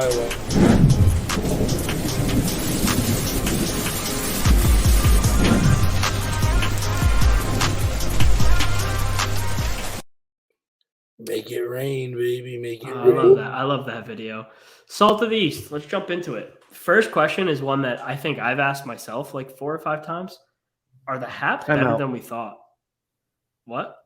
I will. Make it rain, baby. Make it rain. I love that. I love that video. Salt of the East. Let's jump into it. First question is one that I think I've asked myself like 4 or 5 times. Are the Habs better than we thought? What?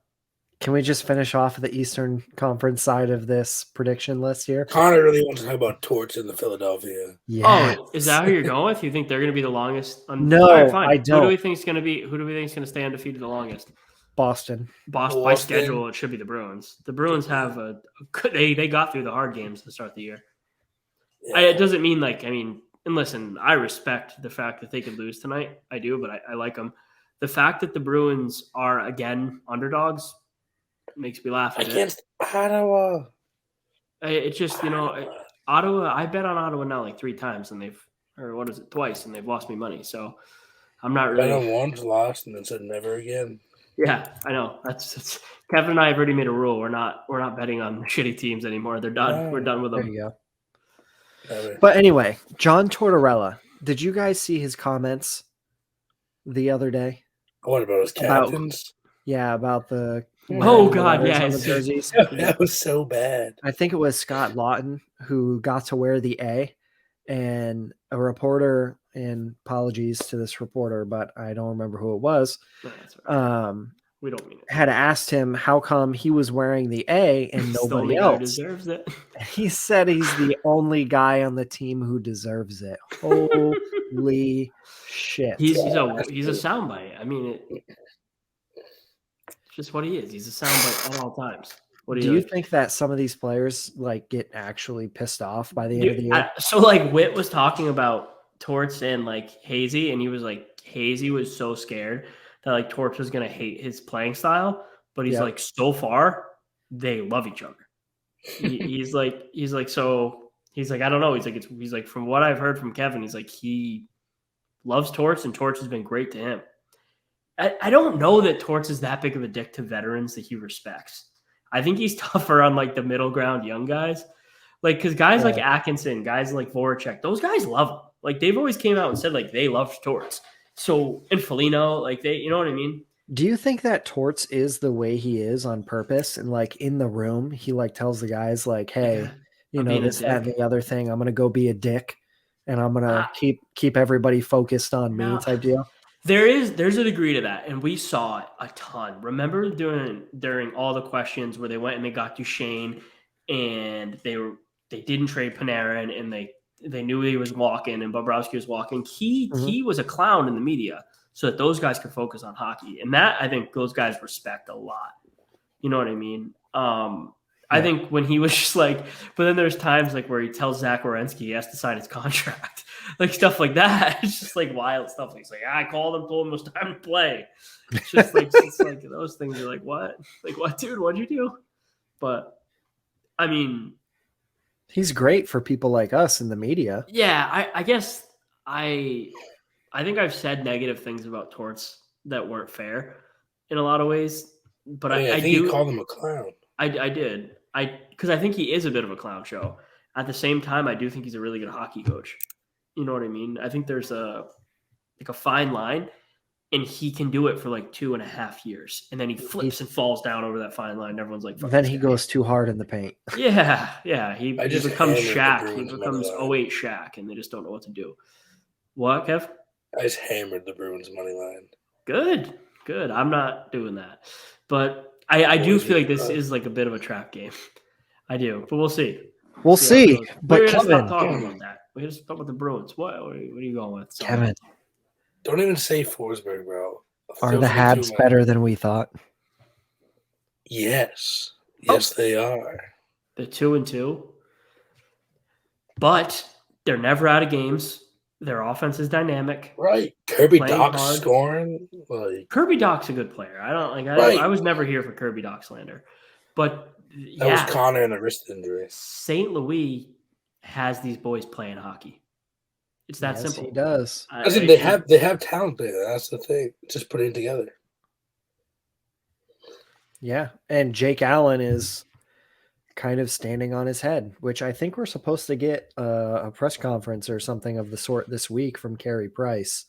Can we just finish off the Eastern Conference side of this prediction list here? Connor really wants to talk about Torts in the Philadelphia. Yeah. Oh, is that who you're going with? You think they're going to be the longest? No, right, fine. I don't. Who do we think is going to be? Who do we think is going to stay undefeated the longest? Boston. By schedule, it should be the Bruins. The Bruins have a good. They got through the hard games to start the year. Yeah. It doesn't mean and listen, I respect the fact that they could lose tonight. I do, but I like them. The fact that the Bruins are again underdogs makes me laugh against Ottawa. It's just Ottawa. I bet on Ottawa now like 3 times, and twice, and they've lost me money. So I'm not really. Bet on once, lost, and then said never again. Yeah, I know. That's Kevin and I have already made a rule. We're not betting on shitty teams anymore. They're done. Oh, we're done with them. There you go. Never. But anyway, John Tortorella. Did you guys see his comments the other day? What about his captains? About the. Oh God! Yeah, jerseys. That was so bad. I think it was Scott Lawton who got to wear the A, and a reporter. And apologies to this reporter, but I don't remember who it was. No, that's right. We don't mean it. Had asked him how come he was wearing the A and nobody else deserves it. He said he's the only guy on the team who deserves it. Holy shit! He's a soundbite. I mean, it's just what he is. He's a soundbite at all times. Do you think that some of these players get actually pissed off by the end of the year? So Whit was talking about Torts and Hazy, and he was Hazy was so scared that Torts was gonna hate his playing style, but he's so far they love each other. He's like I don't know. He's like from what I've heard from Kevin, he's he loves Torts, and Torts has been great to him. I don't know that Torts is that big of a dick to veterans that he respects. I think he's tougher on the middle ground young guys. Because guys like Atkinson, guys like Voracek, those guys love him. They've always came out and said they loved Torts. So, and Foligno, they, you know what I mean? Do you think that Torts is the way he is on purpose? And in the room, he tells the guys hey, this, that, and the other thing, I'm going to go be a dick and I'm going to keep everybody focused on me type deal? There's a degree to that. And we saw it a ton. Remember during all the questions where they went and they got Duchesne and they didn't trade Panarin and they knew he was walking and Bobrovsky was walking. He was a clown in the media so that those guys could focus on hockey. And that I think those guys respect a lot. You know what I mean? I think when he was just but then there's times where he tells Zach Werenski he has to sign his contract, stuff like that. It's just wild stuff. He's I called him, told him it was time to play. It's just those things are what? What, dude? What'd you do? But I mean, he's great for people like us in the media. Yeah, I guess I think I've said negative things about Torts that weren't fair in a lot of ways. But I think you called him a clown. I did. Because I think he is a bit of a clown show. At the same time, I do think he's a really good hockey coach. You know what I mean? I think there's a fine line, and he can do it for 2.5 years, and then he flips and falls down over that fine line. And everyone's then he goes too hard in the paint. Yeah. He becomes Shaq. He becomes 08 Shaq, and they just don't know what to do. What, Kev? I just hammered the Bruins money line. Good. I'm not doing that, but I do feel this is a bit of a trap game. I do, but we'll see. We'll see. But we're Kevin, stop talking about that. We're going to talk about the Bruins. What are you going with? So, Kevin. Don't even say Forsberg, bro. Are the Habs better than we thought? Yes. Yes, they are. They're 2-2. But they're never out of games. Their offense is dynamic. Right. Kirby Dach's scoring. Kirby Dach's a good player. I was never here for Kirby Dach slander. But that was Connor and a wrist injury. St. Louis has these boys playing hockey. It's that simple. He does. They have talent there. That's the thing. Just putting it together. Yeah, and Jake Allen is kind of standing on his head, which I think we're supposed to get a press conference or something of the sort this week from Carey Price,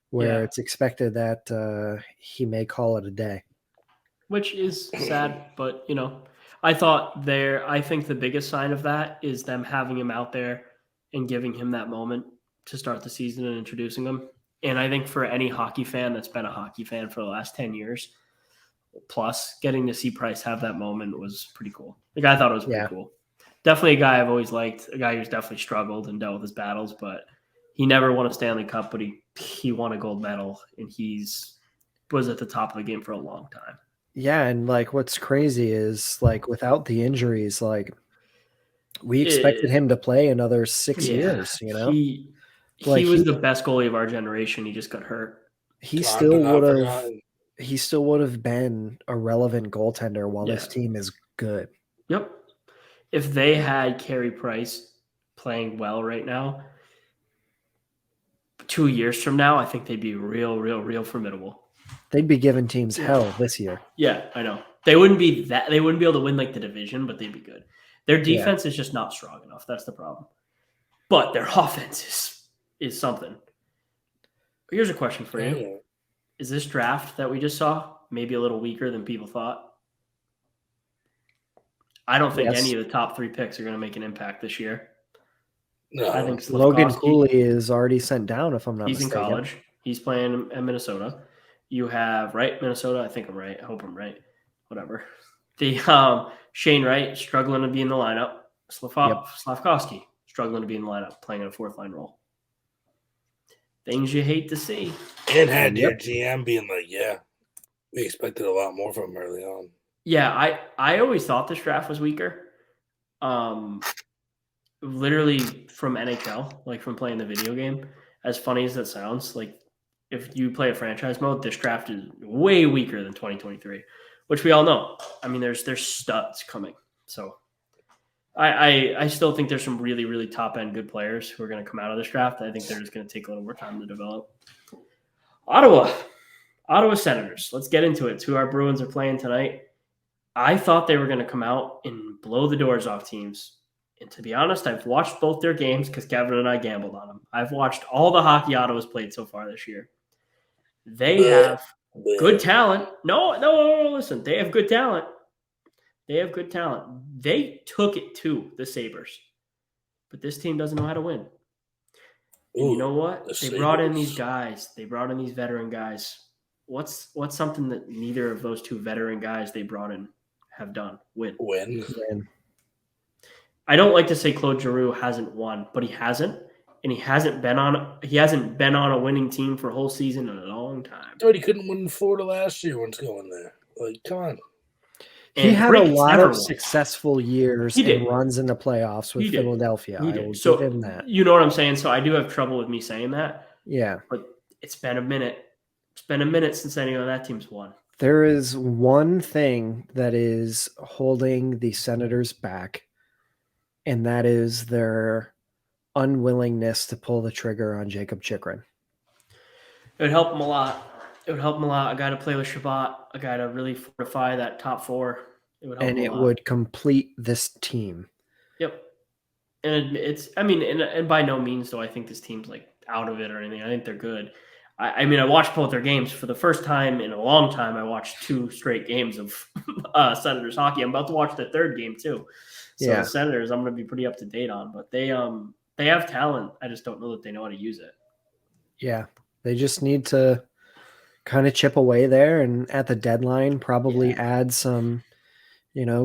where it's expected that he may call it a day. Which is sad, but I think the biggest sign of that is them having him out there and giving him that moment to start the season and introducing him. And I think for any hockey fan that's been a hockey fan for the last 10 years plus, getting to see Price have that moment was pretty cool. Like, I thought it was pretty cool. Definitely a guy I've always liked, a guy who's definitely struggled and dealt with his battles, but he never won a Stanley Cup, but he won a gold medal, and was at the top of the game for a long time. Yeah, and like what's crazy is like without the injuries, like we expected him to play another 6 years, you know? He was the best goalie of our generation. He just got hurt. He still would have been a relevant goaltender while this team is good. Yep. If they had Carey Price playing well right now, 2 years from now, I think they'd be real formidable. They'd be giving teams hell this year. Yeah, I know. They wouldn't be able to win like the division, but they'd be good. Their defense is just not strong enough. That's the problem. But their offense is something. Here's a question for you. Is this draft that we just saw maybe a little weaker than people thought? I don't think any of the top 3 picks are going to make an impact this year. No. I think Logan Cooley is already sent down, if I'm not mistaken. He's in college. He's playing in Minnesota. You have, Minnesota? I think I'm right. I hope I'm right. Whatever. The Shane Wright struggling to be in the lineup. Slavkovsky struggling to be in the lineup, playing in a 4th-line role. Things you hate to see. And had your GM being like, we expected a lot more from him early on. Yeah, I always thought this draft was weaker. Literally from NHL, like from playing the video game. As funny as that sounds, like if you play a franchise mode, this draft is way weaker than 2023, which we all know. I mean, there's studs coming. So I still think there's some really, really top-end good players who are going to come out of this draft. I think they're just going to take a little more time to develop. Ottawa Senators. Let's get into it. It's who our Bruins are playing tonight. I thought they were going to come out and blow the doors off teams. And to be honest, I've watched both their games because Kevin and I gambled on them. I've watched all the hockey Ottawa's played so far this year. They have good talent. No, listen. They have good talent. They took it to the Sabres. But this team doesn't know how to win. And you know what? They brought in these guys. They brought in these veteran guys. What's something that neither of those 2 veteran guys they brought in have done? Win. I don't like to say Claude Giroux hasn't won, but he hasn't. And he hasn't been on a winning team for a whole season in a long time. Dude, he couldn't win in Florida last year once going there. Like, come on. He had a lot of successful years and runs in the playoffs with Philadelphia. I will give him that. You know what I'm saying? So I do have trouble with me saying that. Yeah. But it's been a minute. It's been a minute since any of that team's won. There is one thing that is holding the Senators back, and that is their unwillingness to pull the trigger on Jacob Chychrun. It would help him a lot. A guy to play with Shabbat, a guy to really fortify that top 4. It would help him a lot. Would complete this team. Yep. And by no means do I think this team's like out of it or anything. I think they're good. I watched both their games for the first time in a long time. I watched 2 straight games of Senators hockey. I'm about to watch the 3rd game too. So the Senators, I'm going to be pretty up to date on, but they have talent. I just don't know that they know how to use it. Yeah, they just need to kind of chip away there, and at the deadline, probably add some,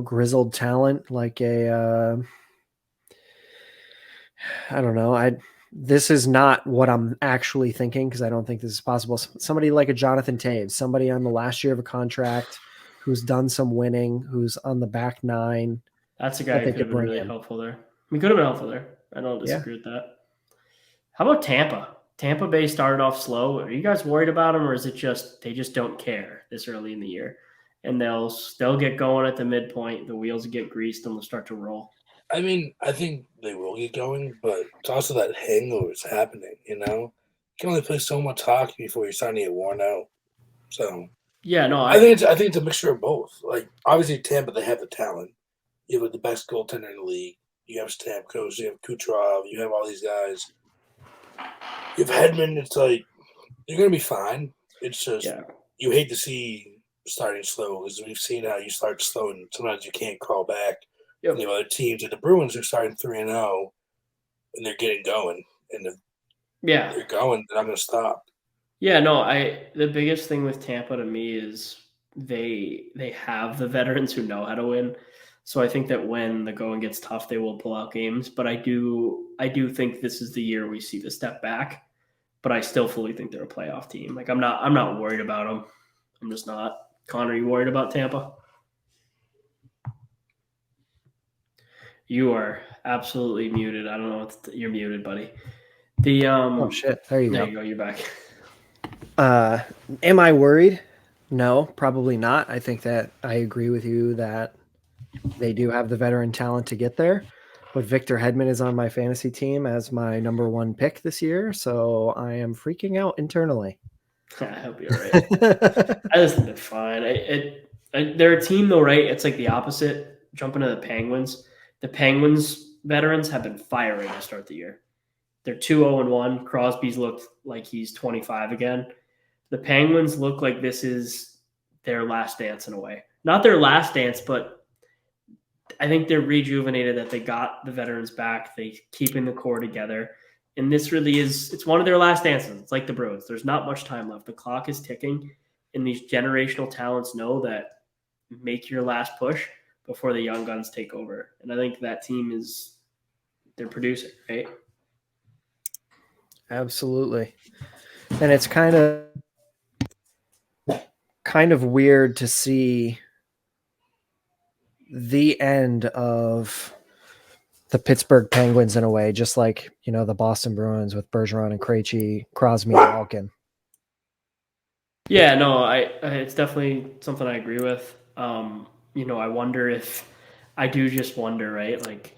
grizzled talent like I don't know. This is not what I'm actually thinking because I don't think this is possible. Somebody like a Jonathan Taves, somebody on the last year of a contract who's done some winning, who's on the back 9. That's a guy who could have been really helpful there. We could have been helpful there. I don't disagree with that. How about Tampa? Tampa Bay started off slow. Are you guys worried about them, or is it just they just don't care this early in the year? And they'll get going at the midpoint. The wheels get greased, and they'll start to roll. I mean, I think they will get going, but it's also that hangover is happening, You can only play so much hockey before you're starting to get worn out. So yeah, no, I think it's a mixture of both. Like, obviously Tampa, they have the talent. You have the best goaltender in the league. You have Stamkos. You have Kucherov. You have all these guys. You have Hedman. It's like you're going to be fine. It's just you hate to see starting slow because we've seen how you start slow and sometimes you can't crawl back. Yep. And the other teams, like the Bruins, are starting 3-0 and they're getting going. And they're going. They're not going to stop. Yeah, no. The biggest thing with Tampa to me is they have the veterans who know how to win. So I think that when the going gets tough, they will pull out games. But I do think this is the year we see the step back. But I still fully think they're a playoff team. Like I'm not worried about them. I'm just not. Connor, are you worried about Tampa? You are absolutely muted. I don't know you're muted, buddy. Oh shit! There you go. There you go. You're back. Am I worried? No, probably not. I think that I agree with you that they do have the veteran talent to get there. But Victor Hedman is on my fantasy team as my number 1 pick this year, so I am freaking out internally. I hope you're right. I just think they're fine. They're a team though, right? It's like the opposite. Jumping to the Penguins. The Penguins veterans have been firing to start the year. They're 2-0-1. Crosby's looked like he's 25 again. The Penguins look like this is their last dance in a way. Not their last dance, but I think they're rejuvenated that they got the veterans back. They keeping the core together. And this really it's one of their last dances. It's like the Bruins. There's not much time left. The clock is ticking. And these generational talents know that make your last push before the young guns take over. And I think that team they're producing, right? Absolutely. And it's kind of weird to see the end of the Pittsburgh Penguins in a way, just like, the Boston Bruins with Bergeron and Krejci, Crosby and Malkin. Yeah, no, it's definitely something I agree with. I wonder I do just wonder, right? Like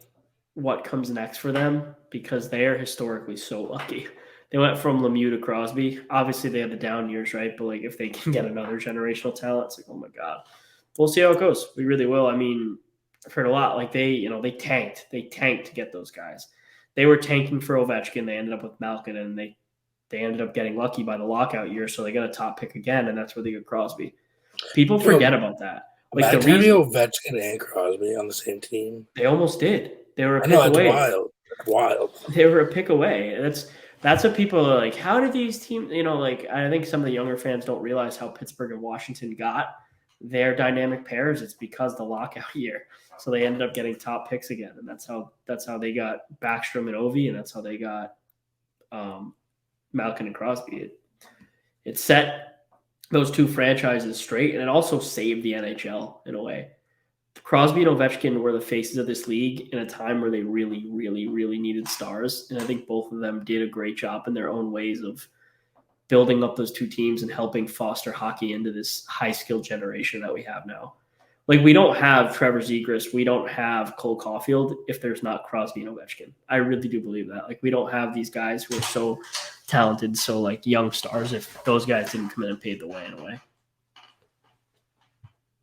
what comes next for them because they are historically so lucky. They went from Lemieux to Crosby. Obviously, they had the down years, right? But like, if they can get another generational talent, it's like, oh my god, we'll see how it goes. We really will. I mean, I've heard a lot. Like they tanked. They tanked to get those guys. They were tanking for Ovechkin. They ended up with Malkin, and they ended up getting lucky by the lockout year. So they got a top pick again, and that's where they got Crosby. People forget about that. Like the reason Ovechkin and Crosby on the same team. They almost did. They were a pick away. Wild. They were a pick away. That's what people are like. How did these teams? I think some of the younger fans don't realize how Pittsburgh and Washington got their dynamic pairs. It's because the lockout year. So they ended up getting top picks again, and that's how they got Backstrom and Ovi, and that's how they got Malkin and Crosby. It set those two franchises straight, and it also saved the NHL in a way. Crosby and Ovechkin were the faces of this league in a time where they really, really, really needed stars. And I think both of them did a great job in their own ways of building up those two teams and helping foster hockey into this high-skilled generation that we have now. Like, we don't have Trevor Zegras. We don't have Cole Caulfield if there's not Crosby and Ovechkin. I really do believe that. Like, we don't have these guys who are so talented, so, like, young stars if those guys didn't come in and pave the way in a way.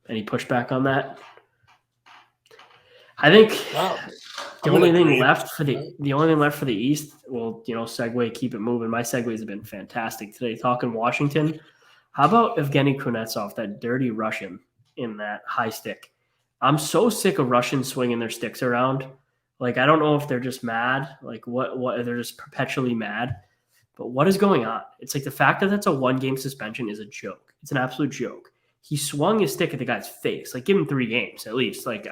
Any pushback on that? I think the only thing left for the East, well, segue, keep it moving. My segues have been fantastic today. Talking Washington, how about Evgeny Kuznetsov, that dirty Russian in that high stick? I'm so sick of Russians swinging their sticks around. Like, I don't know if they're just mad, like what they're just perpetually mad. But what is going on? It's like the fact that that's a 1-game suspension is a joke. It's an absolute joke. He swung his stick at the guy's face. Like, give him 3 games at least. Like,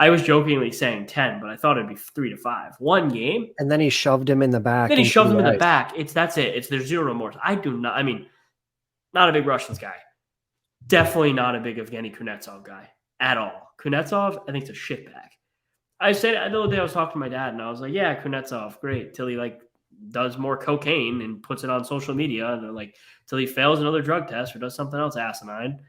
I was jokingly saying 10, but I thought it'd be 3 to 5. 1 game. And then he shoved him in the back. Then he shoved him in the back. That's it. There's zero remorse. Not a big Russians guy. Definitely not a big Evgeny Kuznetsov guy at all. Kuznetsov, I think, is a shitbag. I said the other day I was talking to my dad, and I was like, yeah, Kuznetsov, great. Till he, does more cocaine and puts it on social media, and then, till he fails another drug test or does something else asinine.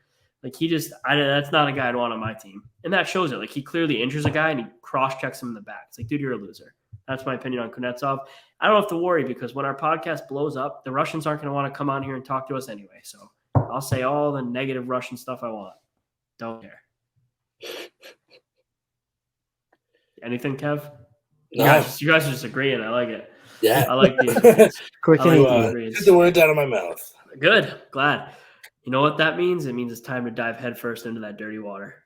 That's not a guy I'd want on my team. And that shows it. Like, he clearly injures a guy and he cross-checks him in the back. It's like, dude, you're a loser. That's my opinion on Kuznetsov. I don't have to worry because when our podcast blows up, the Russians aren't going to want to come on here and talk to us anyway. So I'll say all the negative Russian stuff I want. Don't care. Anything, Kev? No. You guys are just agreeing. I like it. Yeah. I like these agrees. Quick and easy. Get the words out of my mouth. Good. Glad. You know what that means? It means it's time to dive headfirst into that dirty water.